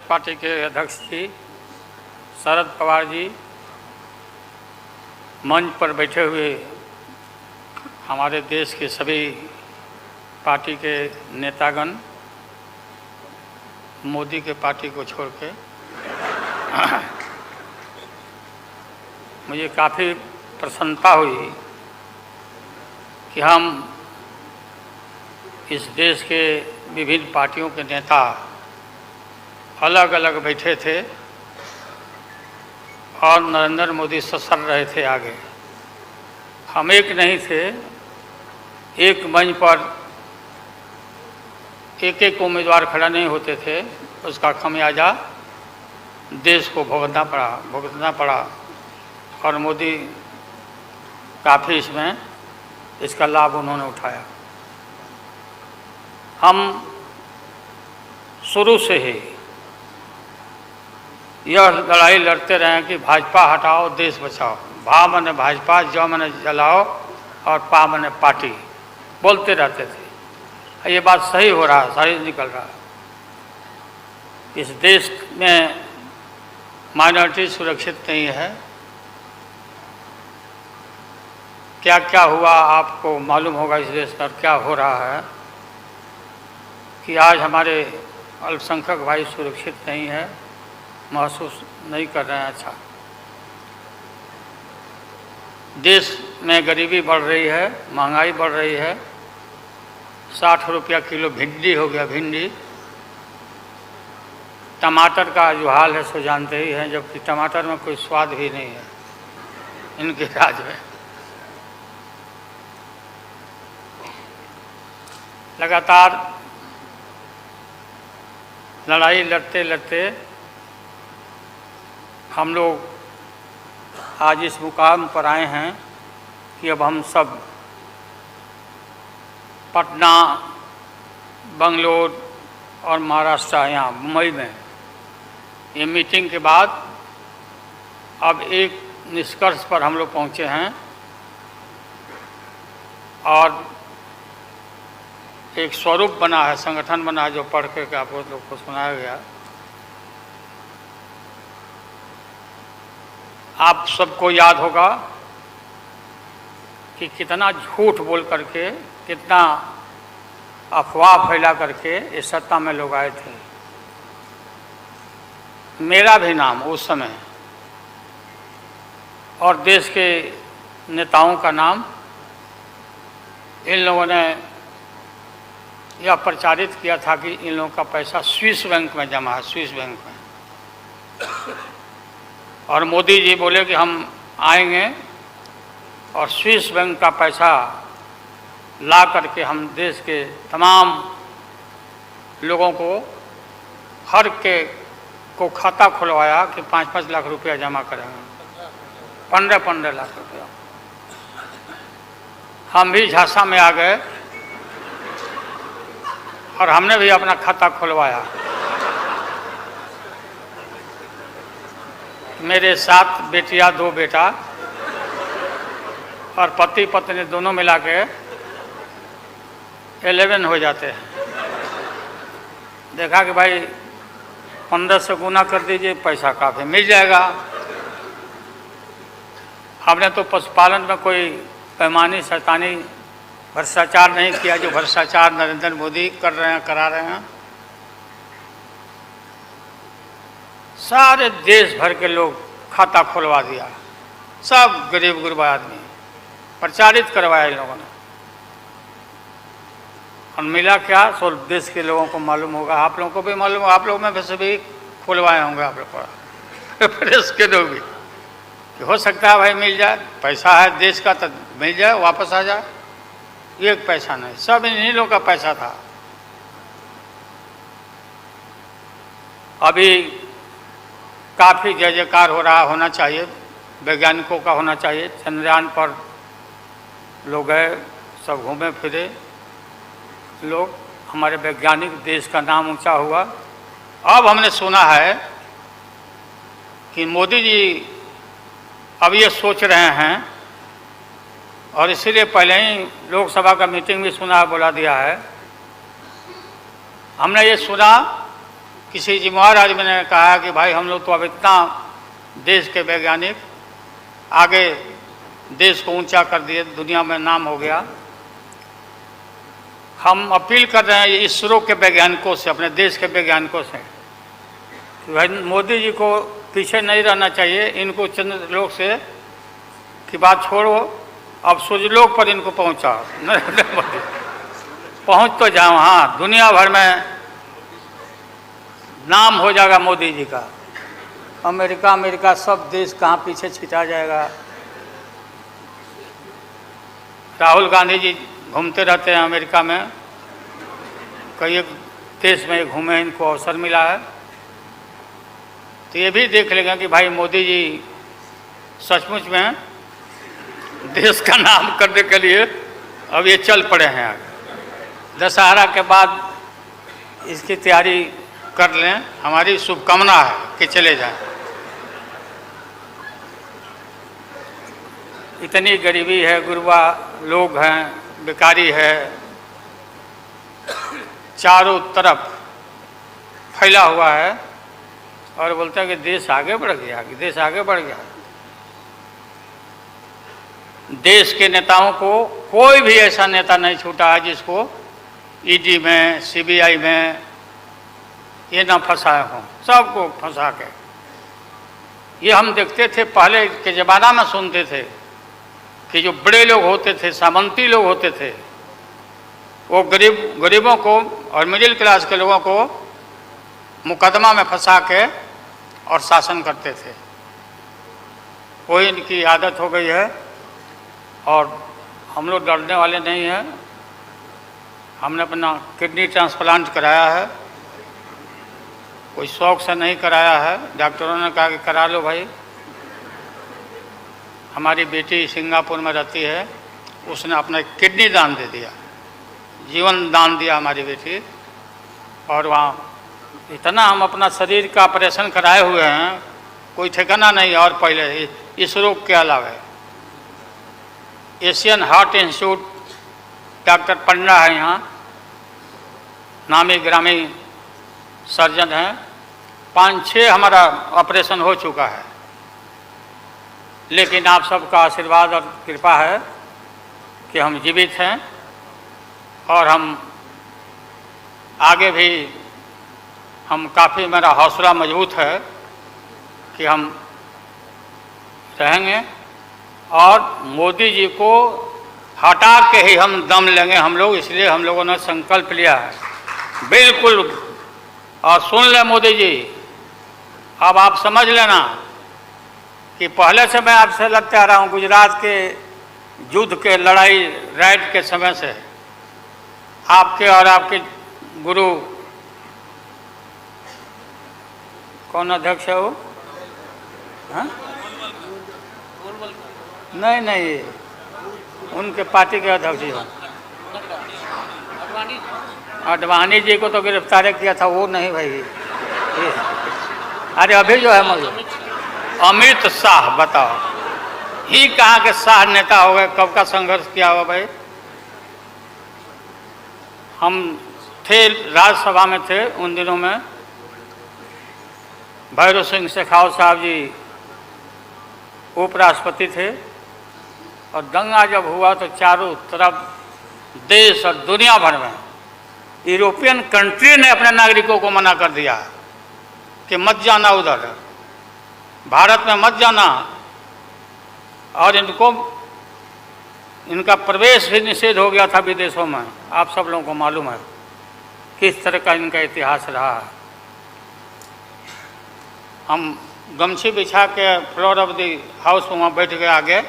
Party के अध्यक्ष जी शरद पवार जी, मंच पर बैठे हुए हमारे देश के सभी पार्टी के नेतागण, मोदी के पार्टी को छोड़ के मुझे काफ़ी प्रसन्नता हुई कि हम इस देश के विभिन्न पार्टियों के नेता अलग अलग बैठे थे और नरेंद्र मोदी ससर रहे थे आगे। हम एक नहीं थे, एक मंच पर एक एक उम्मीदवार खड़ा नहीं होते थे, उसका खमियाजा देश को भुगतना पड़ा और मोदी काफ़ी इसमें इसका लाभ उन्होंने उठाया। हम शुरू से ही यह लड़ाई लड़ते रहे कि भाजपा हटाओ देश बचाओ, भा मने भाजपा, ज मने जलाओ और पा मने पार्टी, बोलते रहते थे। ये बात सही हो रहा है, सही निकल रहा है। इस देश में माइनॉरिटी सुरक्षित नहीं है। क्या क्या हुआ आपको मालूम होगा इस देश पर क्या हो रहा है कि आज हमारे अल्पसंख्यक भाई सुरक्षित नहीं है, महसूस नहीं कर रहे हैं। अच्छा, देश में गरीबी बढ़ रही है, महंगाई बढ़ रही है। 60 रुपया किलो भिंडी हो गया, भिंडी। टमाटर का जो हाल है सो जानते ही हैं, जबकि टमाटर में कोई स्वाद भी नहीं है इनके राज में। लगातार लड़ाई लड़ते लड़ते हम लोग आज इस मुकाम पर आए हैं कि अब हम सब पटना, बंगलोर और महाराष्ट्र, यहाँ मुंबई में ये मीटिंग के बाद अब एक निष्कर्ष पर हम लोग पहुँचे हैं और एक स्वरूप बना है, संगठन बना है, जो पढ़ के आप लोग को सुनाया गया। आप सबको याद होगा कि कितना झूठ बोल करके, कितना अफवाह फैला करके इस सत्ता में लोग आए थे। मेरा भी नाम उस समय और देश के नेताओं का नाम इन लोगों ने यह प्रचारित किया था कि इन लोगों का पैसा स्विस बैंक में जमा है, स्विस बैंक में। और मोदी जी बोले कि हम आएंगे और स्विस बैंक का पैसा ला करके हम देश के तमाम लोगों को, हर के को खाता खुलवाया कि 5-5 लाख रुपया जमा करेंगे, 15-15 लाख रुपया। हम भी झांसा में आ गए और हमने भी अपना खाता खुलवाया। मेरे 7 बेटियां, 2 बेटा और पति पत्नी दोनों मिला के 11 हो जाते हैं। देखा कि भाई 15 से गुना कर दीजिए, पैसा काफ़ी मिल जाएगा। हमने तो पशुपालन में कोई पैमानी शैतानी भ्रष्टाचार नहीं किया जो भ्रष्टाचार नरेंद्र मोदी कर रहे हैं, करा रहे हैं। सारे देश भर के लोग खाता खुलवा दिया, सब गरीब गुरबा आदमी प्रचारित करवाया इन लोगों ने। और मिला क्या, सो देश के लोगों को मालूम होगा, आप लोगों को भी मालूम होगा, आप लोग में वैसे भी खुलवाए होंगे आप लोग को, प्रेस के लोग भी। हो सकता है भाई मिल जाए, पैसा है देश का तो मिल जाए, वापस आ जाए। एक पैसा नहीं, सब इन्हीं लोगों का पैसा था। अभी काफ़ी जय जयकार हो रहा, होना चाहिए, वैज्ञानिकों का होना चाहिए। चंद्रयान पर लोग गए, सब घूमे फिरे लोग, हमारे वैज्ञानिक, देश का नाम ऊंचा हुआ। अब हमने सुना है कि मोदी जी अब ये सोच रहे हैं, और इसीलिए पहले ही लोकसभा का मीटिंग भी सुना, बुला दिया है। हमने ये सुना किसी जिम्मेवार आदमी ने कहा कि भाई हम लोग तो अब इतना देश के वैज्ञानिक आगे देश को ऊंचा कर दिए, दुनिया में नाम हो गया। हम अपील कर रहे हैं इसरो के वैज्ञानिकों से, अपने देश के वैज्ञानिकों से कि भाई मोदी जी को पीछे नहीं रहना चाहिए। इनको चंद्रलोक से की बात छोड़ो, अब सूर्यलोक पर इनको पहुंचाओ। नरेंद्र मोदी पहुंच तो जाओ, हाँ, दुनिया भर में नाम हो जाएगा मोदी जी का। अमेरिका सब देश कहाँ पीछे छिटा जाएगा। राहुल गांधी जी घूमते रहते हैं अमेरिका में, कई देश में घूमे, इनको अवसर मिला है। तो ये भी देख लेंगे कि भाई मोदी जी सचमुच में देश का नाम करने के लिए अब ये चल पड़े हैं। आगे दशहरा के बाद इसकी तैयारी कर लें, हमारी शुभकामना है कि चले जाएं। इतनी गरीबी है, गुरबा लोग हैं, बेकारी है, चारों तरफ फैला हुआ है, और बोलता है कि देश आगे बढ़ गया, कि देश आगे बढ़ गया। देश के नेताओं को कोई भी ऐसा नेता नहीं छूटा है जिसको ईडी में, सीबीआई में ये ना फंसाए हों, सबको फंसा के। ये हम देखते थे पहले के ज़माना में, सुनते थे कि जो बड़े लोग होते थे, सामंती लोग होते थे, वो गरीबों को और मिडिल क्लास के लोगों को मुकदमा में फंसा के और शासन करते थे। वही इनकी आदत हो गई है, और हम लोग डरने वाले नहीं हैं। हमने अपना किडनी ट्रांसप्लांट कराया है, कोई शौक से नहीं कराया है। डॉक्टरों ने कहा कि करा लो भाई। हमारी बेटी सिंगापुर में रहती है, उसने अपना किडनी दान दे दिया, जीवन दान दिया हमारी बेटी। और वहाँ इतना हम अपना शरीर का ऑपरेशन कराए हुए हैं, कोई ठिकाना नहीं। और पहले इस रोग के अलावा एशियन हार्ट इंस्टीट्यूट, डॉक्टर पंडा है यहाँ, नामी ग्रामी सर्जन हैं, 5-6 हमारा ऑपरेशन हो चुका है। लेकिन आप सबका आशीर्वाद और कृपा है कि हम जीवित हैं, और हम आगे भी काफ़ी, मेरा हौसला मजबूत है कि हम रहेंगे, और मोदी जी को हटा के ही हम दम लेंगे हम लोग। इसलिए हम लोगों ने संकल्प लिया है बिल्कुल। और सुन ले मोदी जी, अब आप समझ लेना कि पहले से मैं आपसे लगते आ रहा हूँ, गुजरात के युद्ध के लड़ाई राइट के समय से आपके और आपके गुरु, कौन अध्यक्ष है वो? हाँ? नहीं, उनके पार्टी के अध्यक्ष जी, अडवाणी जी को तो गिरफ्तार किया था, वो नहीं भाई। अरे अभी जो है मतलब अमित शाह, बताओ ही कहाँ के शाह नेता हो गए, कब का संघर्ष किया हुआ भाई। हम थे राज्यसभा में, थे उन दिनों में, भैरव सिंह शेखावत साहब जी उपराष्ट्रपति थे, और दंगा जब हुआ तो चारों तरफ देश और दुनिया भर में यूरोपियन कंट्री ने अपने नागरिकों को मना कर दिया कि मत जाना उधर, भारत में मत जाना, और इनका प्रवेश भी निषेध हो गया था विदेशों में। आप सब लोगों को मालूम है किस तरह का इनका इतिहास रहा है। हम गमछी बिछा के फ्लोर ऑफ द हाउस में वहाँ बैठ गए, आगे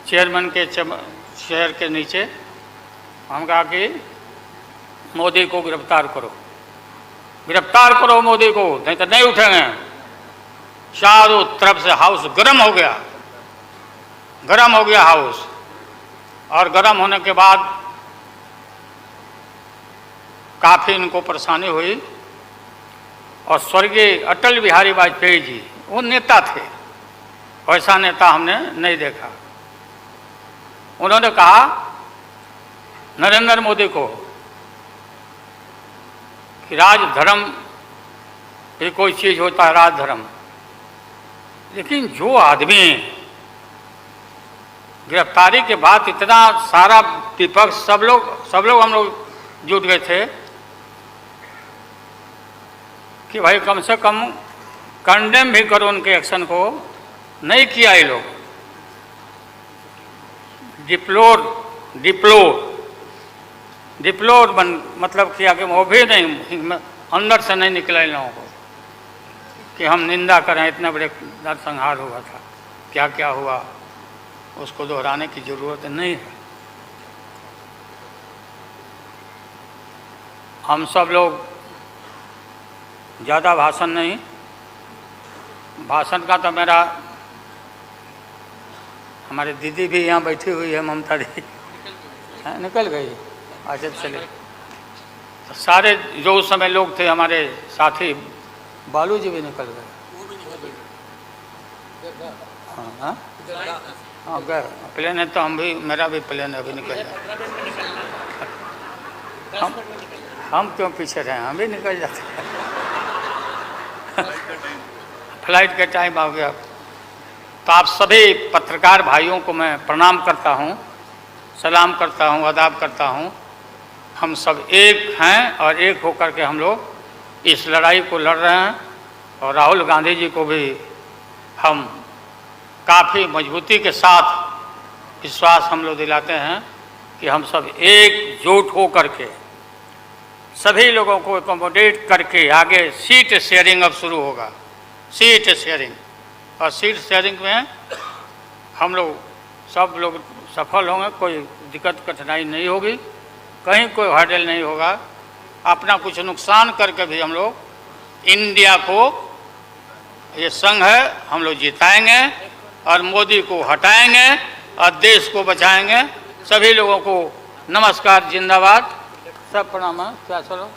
चेयरमैन के चेयर के नीचे। हम कहा कि मोदी को गिरफ्तार करो, गिरफ्तार करो मोदी को, नहीं तो नहीं उठेंगे। चारों तरफ से हाउस गर्म हो गया, गर्म हो गया हाउस। और गर्म होने के बाद काफ़ी इनको परेशानी हुई। और स्वर्गीय अटल बिहारी वाजपेयी जी, वो नेता थे, वैसा नेता हमने नहीं देखा। उन्होंने कहा नरेंद्र मोदी को कि राजधर्म भी कोई चीज़ होता है, राजधर्म। लेकिन जो आदमी गिरफ्तारी के बाद इतना सारा विपक्ष सब लोग हम लोग जुट गए थे कि भाई कम से कम कंडेम भी करो उनके एक्शन को, नहीं किया ये लोग। डिप्लोर मतलब किया कि वो भी नहीं, अंदर से नहीं निकला इन लोगों को कि हम निंदा करें, इतना बड़े नरसंहार हुआ था, क्या क्या हुआ उसको दोहराने की जरूरत नहीं है। हम सब लोग ज़्यादा भाषण नहीं, भाषण का तो मेरा, हमारे दीदी भी यहाँ बैठी हुई है, ममता दी निकल गई। अच्छा चले, तो सारे जो उस समय लोग थे हमारे साथी, बालू जी भी निकल गए। हाँ हाँ गए, प्लेन है तो हम भी, मेरा भी प्लेन अभी निकल जाए। हम क्यों पीछे रहे, हम भी निकल जाते हैं। फ्लाइट का टाइम आ गया। तो आप सभी पत्रकार भाइयों को मैं प्रणाम करता हूँ, सलाम करता हूँ, आदाब करता हूँ। हम सब एक हैं और एक होकर के हम लोग इस लड़ाई को लड़ रहे हैं। और राहुल गांधी जी को भी हम काफ़ी मजबूती के साथ विश्वास हम लोग दिलाते हैं कि हम सब एकजुट हो करके सभी लोगों को एकोमोडेट करके आगे सीट शेयरिंग अब शुरू होगा, सीट शेयरिंग। और सीट शेयरिंग में हम लोग सब लोग सफल होंगे, कोई दिक्कत कठिनाई नहीं होगी, कहीं कोई हर्डल नहीं होगा। अपना कुछ नुकसान करके भी हम लोग इंडिया को, ये संघ है, हम लोग जिताएंगे और मोदी को हटाएंगे और देश को बचाएंगे। सभी लोगों को नमस्कार, जिंदाबाद, सब प्रणाम है। क्या चलो।